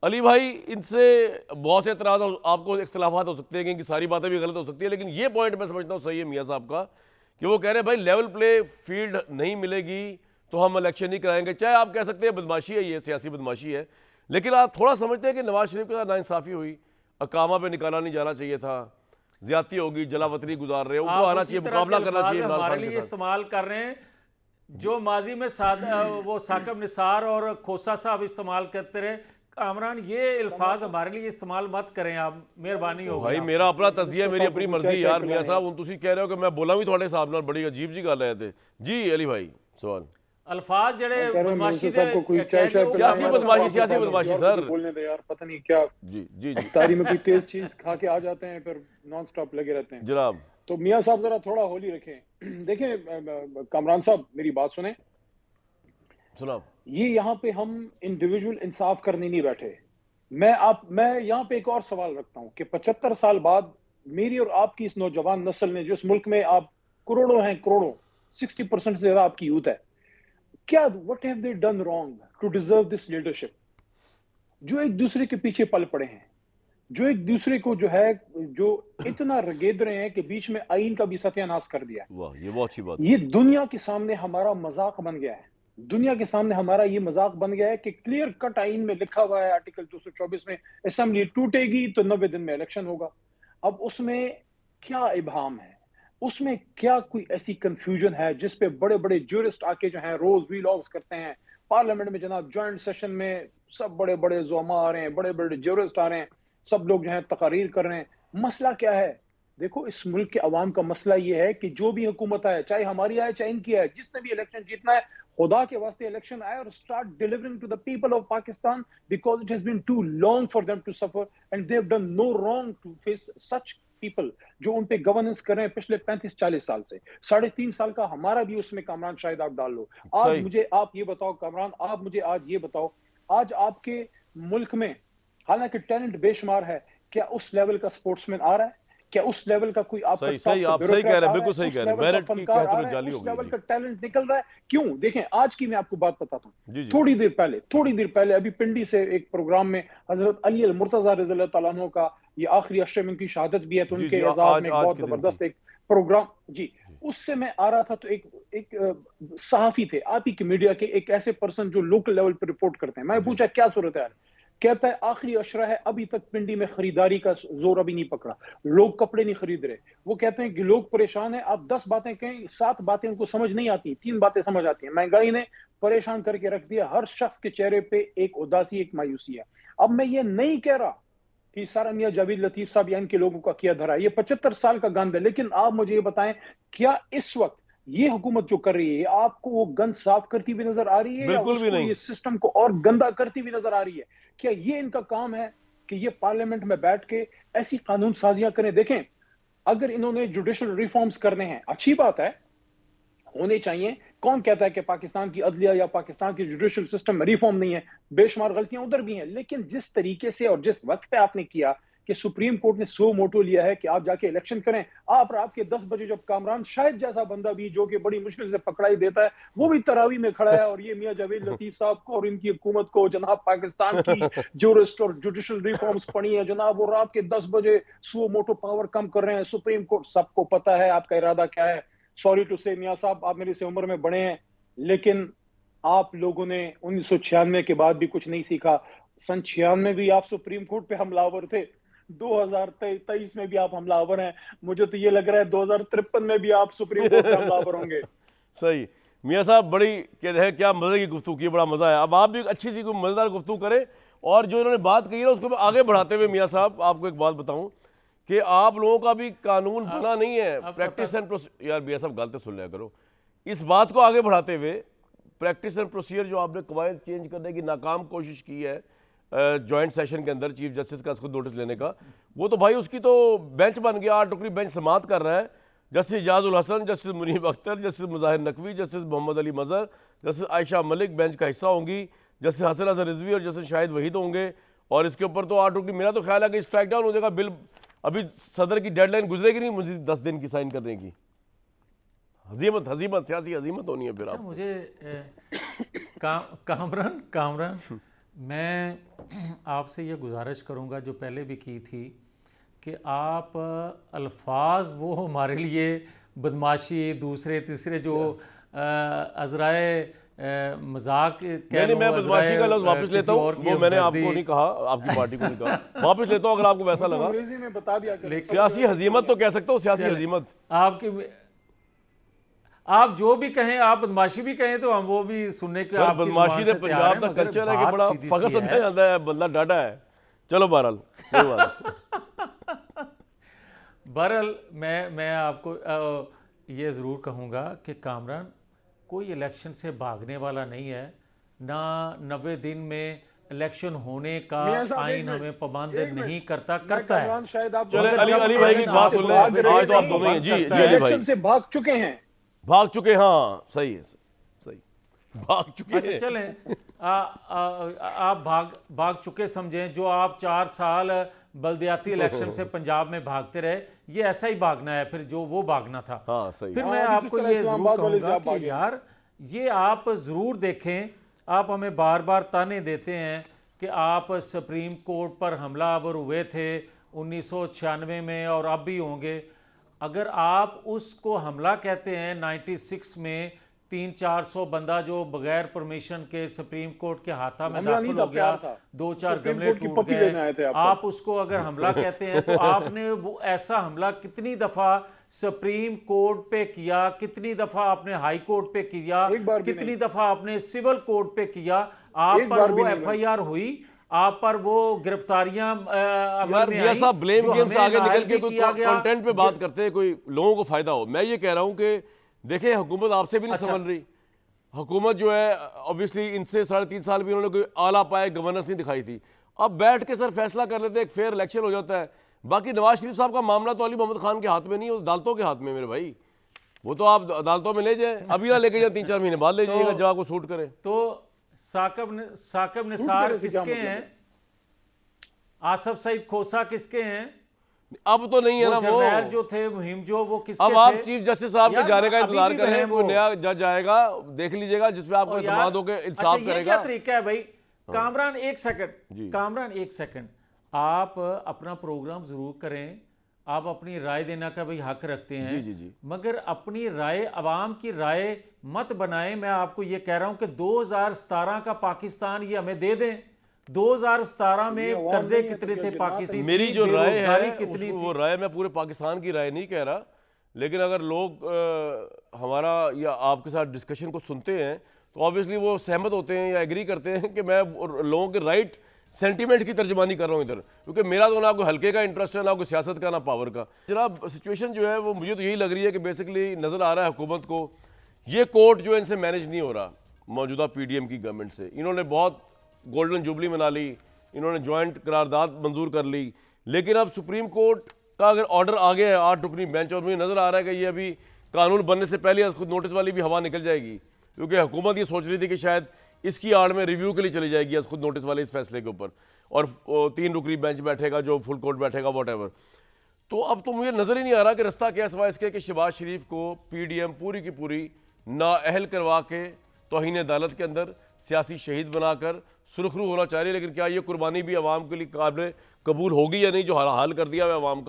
अली भाई, इनसे बहुत से एतराज़ आपको इख्तलाफात हो सकते हैं, क्योंकि सारी बातें भी गलत हो सकती है, लेकिन ये पॉइंट मैं समझता हूँ सही है मियाँ साहब का, कि वो कह रहे हैं भाई लेवल प्ले फील्ड नहीं मिलेगी तो हम इलेक्शन नहीं कराएंगे। चाहे आप कह सकते हैं बदमाशी है, ये सियासी बदमाशी है, लेकिन आप थोड़ा समझते हैं कि नवाज शरीफ के साथ नाइंसाफ़ी हुई, अकामा पे निकाला नहीं जाना चाहिए था, ज्यादती होगी, जलावतनी गुजार रहे हैं, उनको आप आना उसी चाहिए, तरह के मुकाबला करना अल्फाज चाहिए इमरान हमारे खान के लिए साथ। इस्तेमाल कर रहे हैं जो माजी में वो साकिब निसार और खोसा साहब इस्तेमाल करते रहे। कामरान, ये अल्फाज हमारे लिए इस्तेमाल मत करें आप, मेहरबानी होगी भाई मेरा आपकी। अपना तजिया है, मेरी साहब को अपनी कोई चाय मर्जी शाय यार। मियाँ पिलाएं। साहब हूँ, तुम कह रहे हो कि मैं बोला भी थोड़े हिसाब नाल, बड़ी अजीब जी गल है ते जी। अली भाई सवाल अल्फाज जड़े मैं कह रहा हूँ बदमाशी मिर्जा दे साहब को कोई चाय कह शाय दियो वो पिलाएं सियासी करना और समझो बदमाशी, वापस अपना। सियासी आ जाए, किसी बदमाशी और को भी सर। बोलने दे यार। पता नहीं क्या जी जी जी इफ्तारी में कोई तेज चीज खा के आ जाते हैं, फिर नॉन स्टॉप लगे रहते हैं। जनाब। तो मियाँ साहब जरा थोड़ा होली रखें। देखें कामरान साहब, मेरी बात सुने। सुनाओ। ये यहाँ पे हम इंडिविजुअल इंसाफ करने नहीं बैठे। मैं यहाँ पे एक और सवाल रखता हूँ कि 75 साल बाद मेरी और आपकी इस नौजवान नस्ल ने, जो इस मुल्क में आप करोड़ों हैं, करोड़ों, 60% से ज्यादा आपकी यूथ है, क्या what have they done wrong to deserve this leadership? जो एक दूसरे के पीछे पल पड़े हैं, जो एक दूसरे को जो है, जो इतना रगेद रहे हैं कि बीच में आईन का भी सत्यानाश कर दिया है। वाह, ये बहुत अच्छी बात है। ये दुनिया के सामने हमारा मजाक बन गया है। दुनिया के सामने हमारा ये मजाक बन गया है कि क्लियर कट आइन में लिखा हुआ है, आर्टिकल 224 में, असेंबली टूटेगी तो 90 दिन में इलेक्शन होगा। अब उसमें क्या इबाहम है? उसमें क्या कोई ऐसी कंफ्यूजन है जिस पे बड़े बड़े ज्यूरिस्ट आके जो है रोज वीलॉग्स करते हैं? पार्लियामेंट में जनाब ज्वाइंट सेशन में सब बड़े बड़े जोमा आ रहे हैं, बड़े बड़े ज्यूरिस्ट आ रहे हैं, सब लोग जो है तकारीर कर रहे हैं। मसला क्या है? देखो, इस मुल्क के अवाम का मसला ये है कि जो भी हुकूमत आए, चाहे हमारी आए चाहे इनकी आए, जिसने भी इलेक्शन जीतना है, खुदा के वास्ते इलेक्शन आए और start delivering to the people of Pakistan, because it has been too long for them to suffer and they have done no wrong to face such people जो उन पे गवर्नेंस कर रहे हैं पिछले 35-40 साल से। 3.5 साल का हमारा भी उसमें, कामरान शायद आप डाल लो। आज सही। मुझे आप ये बताओ कामरान, आप मुझे आज ये बताओ, आज आपके मुल्क में हालांकि टैलेंट बेशुमार है, क्या उस लेवल का स्पोर्ट्समैन आ रहा है? क्या उस लेवल का कोई आपका सही टॉप सही, का आप सही कह ब्यूरोक्रेट रहे आ हैं, रहा है? बिल्कुल सही उस कह रहे हैं। लेवल का मेरिट की फनकार आ कहते रहा है? जाली हो उस गई लेवल जी। का टैलेंट निकल रहा है? क्यों? देखें, आज की मैं आपको बात बताता हूँ। जी जी थोड़ी देर पहले अभी पिंडी से एक प्रोग्राम में हजरत अली अल मुर्तजा रज़ी अल्लाह तआला अन्हु का ये आखिरी अशरे में उनकी शहादत भी है, तो जी उनके जी। एजाज आज में एक आज बहुत के दिन थी। जबरदस्त एक प्रोग्राम जी। उससे मैं आ रहा था तो एक सहाफी थे, आप ही के मीडिया के एक ऐसे पर्सन जो लोकल लेवल पर रिपोर्ट करते हैं। मैं जी पूछा क्या सूरत है? कहता है आखिरी अशरा है, अभी तक पिंडी में खरीदारी का जोर अभी नहीं पकड़ा, लोग कपड़े नहीं खरीद रहे। वो कहते हैं कि लोग परेशान हैं। आप 10 बातें कहें, 7 बातें उनको समझ नहीं आती, 3 बातें समझ आती हैं। महंगाई ने परेशान करके रख दिया, हर शख्स के चेहरे पे एक उदासी, एक मायूसी है। अब मैं ये नहीं कह रहा कि सारा मियां जावेद लतीफ साहब या इनके लोगों का किया धरा, ये 75 साल का गंद है, लेकिन आप मुझे ये बताएं, क्या इस वक्त ये हुकूमत जो कर रही है, आपको वो गंद साफ करती हुई नजर आ रही है या बिल्कुल भी उसको, नहीं। ये सिस्टम को और गंदा करती हुई नजर आ रही है? क्या ये इनका काम है कि ये पार्लियामेंट में बैठ के ऐसी कानून साजियां करें? देखें, अगर इन्होंने जुडिशल रिफॉर्म्स करने हैं, अच्छी बात है, होने चाहिए। कौन कहता है कि पाकिस्तान की अदलिया या पाकिस्तान की जुडिशल सिस्टम में रिफॉर्म नहीं है? बेशुमार गलतियां उधर भी हैं, लेकिन जिस तरीके से और जिस वक्त पे आपने किया कि सुप्रीम कोर्ट ने सो मोटो लिया है कि आप जाके इलेक्शन करें, आप रात के 10 बजे, जब कामरान शायद जैसा बंदा भी जो कि बड़ी मुश्किल से पकड़ाई देता है, वो भी तरावी में खड़ा है, और ये मियां जावेद लतीफ साहब को और इनकी हुकूमत को जनाब पाकिस्तान की जूरिस्ट और जुडिशल रिफॉर्म्स पड़ी है जनाब, वो रात के 10 बजे सो मोटो पावर कम कर रहे हैं। सुप्रीम कोर्ट, सबको पता है आपका इरादा क्या है। सॉरी टू से मियां साहब, आप मेरी से उम्र में बड़े हैं, लेकिन आप लोगों ने 1996 के बाद भी कुछ नहीं सीखा। सन 96 भी आप सुप्रीम कोर्ट पे हमलावर थे, 2023 में भी आप हमलावर हैं। मुझे तो ये लग रहा है 2053 में भी आप सुप्रीम कोर्ट पे हमलावर होंगे। सही। मियाँ साहब, बड़ी कहते हैं क्या मज़े की गुफ्तगू की, बड़ा मज़ा आया। अब आप भी एक अच्छी सी कोई मज़ेदार गुफ्तगू करें, और जो इन्होंने बात कही है उसको मैं आगे बढ़ाते हुए मियाँ साहब आपको एक बात बताऊं कि आप लोगों का भी कानून बना नहीं है, प्रैक्टिस एंड यार मियाँ साहब गलत सुन लिया करो। इस बात को आगे बढ़ाते हुए प्रैक्टिस एंड प्रोसीजर जो आपने कवायद चेंज करने की नाकाम कोशिश की है जॉइंट सेशन के अंदर चीफ जस्टिस का उसको नोटिस लेने का, वो तो भाई उसकी तो बेंच बन गया, 8 टुकड़ी बेंच समात कर रहा है। Justice Ijazul Hasan, justice Munib Akhtar, justice Mujahir Naqvi, justice Mohammad Ali Mazhar, justice Ayesha Malik bench का हिस्सा होंगी, जस्टिस हसन अजहर रिजवी और जस्टिस शाहिद वहीद होंगे। और इसके ऊपर तो 8 टुकड़ी, मेरा तो ख्याल है कि स्ट्राइक डाउन हो जाएगा बिल। अभी सदर की डेडलाइन गुजरेगी नहीं मुझे 10 दिन की साइन करने की। हजीमत हजीमत सियासी हजीमत होनी है फिर अच्छा, आपको। मुझे कामरान कामरान मैं आपसे ये गुजारिश करूँगा जो पहले भी की थी कि आप अल्फाज वो हमारे लिए बदमाशी दूसरे तीसरे जो अजराए मजाक कह नहीं, लो, मैं बदमाशी का लफ्ज वापस किसी लेता हूँ, और की वो मैंने हमदर्दी। आपको नहीं कहा, आपकी पार्टी को नहीं कहा, वापस लेता हूँ अगर आपको वैसा लगा। अंग्रेजी में बता दिया करें। सियासी हजीमत तो कह सकता हूँ, सियासी हजीमत। आपकी आप जो भी कहें, आप बदमाशी भी कहें तो हम वो भी सुनने के सर आपकी बदमाशी जुबान ने से तैयार हैं, पंजाब का मगर कल्चर है कि बात बड़ा सीधी फखर सी समझा है। जाता है, बंदा डाटा है। चलो बहरहाल कोई बात नहीं। बहरहाल मैं आपको ये ज़रूर कहूँगा कि कामरान कोई इलेक्शन से भागने वाला नहीं है ना। 90 दिन में इलेक्शन होने का मियां साहब, एक आइन मिनट, हमें पाबंद एक मिनट। नहीं करता, मैं करता है। कामरान, शायद आप चले मगर अली जब अली भाई की आइन बात आपसे सुन भाग लें, रहे आज तो आप नहीं, दोनों ही हैं। जी करता जी है। अली इलेक्शन भाई से भाग चुके हैं। भाग चुके, हाँ सही है, सही भाग चुके अच्छा हैं। चलें, आप भाग चुके समझें। जो आप 4 साल बल्दियाती इलेक्शन से पंजाब में भागते रहे, ये ऐसा ही भागना है फिर जो वो भागना था। हाँ सही। फिर हाँ, मैं अभी जिस आपको तरह ये ज़रूर इस्लामाबाद वाले से कहूँगा आप कि भागे। यार ये आप ज़रूर देखें, आप हमें बार बार ताने देते हैं कि आप सुप्रीम कोर्ट पर हमलावर हुए थे 1996 में और अब भी होंगे। अगर आप उसको हमला कहते हैं 96 में 300-400 बंदा जो बगैर परमिशन के सुप्रीम कोर्ट के हाथा में हमला दाखिल नहीं हो था, गया, प्यार था। 2-4 सुप्रीम गमले कोर्ट की टूट पप्पी लेने आए थे गए, आप आप उसको अगर हमला कहते हैं तो आपने वो ऐसा हमला कितनी दफ़ा सुप्रीम कोर्ट पे किया, कितनी दफ़ा आपने हाई कोर्ट पे किया, एक बार भी कितनी नहीं। दफ़ा आपने सिविल कोर्ट पे किया। आप एक पर बार वो भी नहीं FIR हुई, आप पर वो गिरफ्तारियां अमल यार में मियां आई, साहब ब्लेम जो गेम से हमें आगे नायल निकल के भी कोई किया गया। कंटेंट पे बात करते हैं, कोई लोगों को फायदा हो। मैं ये कह रहा हूं कि देखिए हुकूमत आपसे भी नहीं अच्छा। संभल रही। हुकूमत जो है ऑब्वियसली इनसे 3.5 साल भी उन्होंने कोई आला पाए गवर्नेंस नहीं दिखाई थी। अब बैठ के सर फैसला कर लेते हैं, एक फेयर इलेक्शन हो जाता है। बाकी नवाज शरीफ साहब का मामला तो अली मोहम्मद खान के हाथ में नहीं, वो अदालतों के हाथ में मेरे भाई। वो तो आप अदालतों में ले जाए, अभी ना लेके जाए, 3-4 महीने बाद ले जाइएगा जहाँ को सूट करे। तो साकिब करने निसार से क्या किसके मतलब हैं? है? आसफ सईद खोसा किसके हैं? अब तो नहीं है वो ना जर्नैल वो। जो थे मुहिम जो वो किसके अब आप थे? चीफ जस्टिस साहब के यार, जाने का अभी इंतजार भी करें, हैं कोई वो। नया जज आएगा, देख लीजिएगा जिसपे आपको और इत्मीनान हो के अच्छा, इंसाफ ये करेगा। क्या तरीका है भाई? कामरान एक सेकंड, कामरान एक सेकंड, आप अपना प्रोग्राम जरूर करें, आप अपनी राय देना का भाई हक रखते हैं। जी, जी, जी। मगर अपनी राय, अवाम की राय मत बनाएं। मैं आपको ये कह रहा हूं कि 2017 का पाकिस्तान ये हमें दे दें। 2017 में अवाम कर्जे नहीं है तो कितने थे क्या पाकिस्तान, मेरी जो राय बेरोजगारी है कितनी वो थी? राय मैं पूरे पाकिस्तान की राय नहीं कह रहा, लेकिन अगर लोग हमारा या आपके साथ डिस्कशन को सुनते हैं तो ऑब्वियसली वो सहमत होते हैं या एग्री करते हैं कि मैं लोगों के राइट सेंटीमेंट की तर्जमानी कर रहा हूँ इधर, क्योंकि मेरा तो ना कोई हल्के का इंटरेस्ट है, ना कोई सियासत का, ना पावर का। जनाब सिचुएशन जो है वो मुझे तो यही लग रही है कि बेसिकली नज़र आ रहा है हुकूमत को ये कोर्ट जो है इनसे मैनेज नहीं हो रहा मौजूदा PDM की गवर्नमेंट से। इन्होंने बहुत गोल्डन जुबली मना ली, इन्होंने जॉइंट करारदाद मंजूर कर ली, लेकिन अब सुप्रीम कोर्ट का अगर ऑर्डर आ गया है 8 रुकनी बेंच, और मुझे नज़र आ रहा है कि ये अभी कानून बनने से पहले खुद नोटिस वाली भी हवा निकल जाएगी, क्योंकि हुकूमत ये सोच रही थी कि शायद इसकी आड़ में रिव्यू के लिए चली जाएगी आज खुद नोटिस वाले इस फैसले के ऊपर, और 3 रुकनी बेंच बैठेगा, जो फुल कोर्ट बैठेगा, वॉट। तो अब तो मुझे नज़र ही नहीं आ रहा कि रास्ता क्या सिवाय इसके कि शहबाज शरीफ को PDM पूरी की पूरी नाअहल करवा के तौहीन अदालत के अंदर सियासी शहीद बनाकर सुरखरू होना चाह रही है। लेकिन क्या ये कुर्बानी भी आवाम के लिए काबिल कबूल होगी या नहीं, जो हाल कर दिया है आवाम का।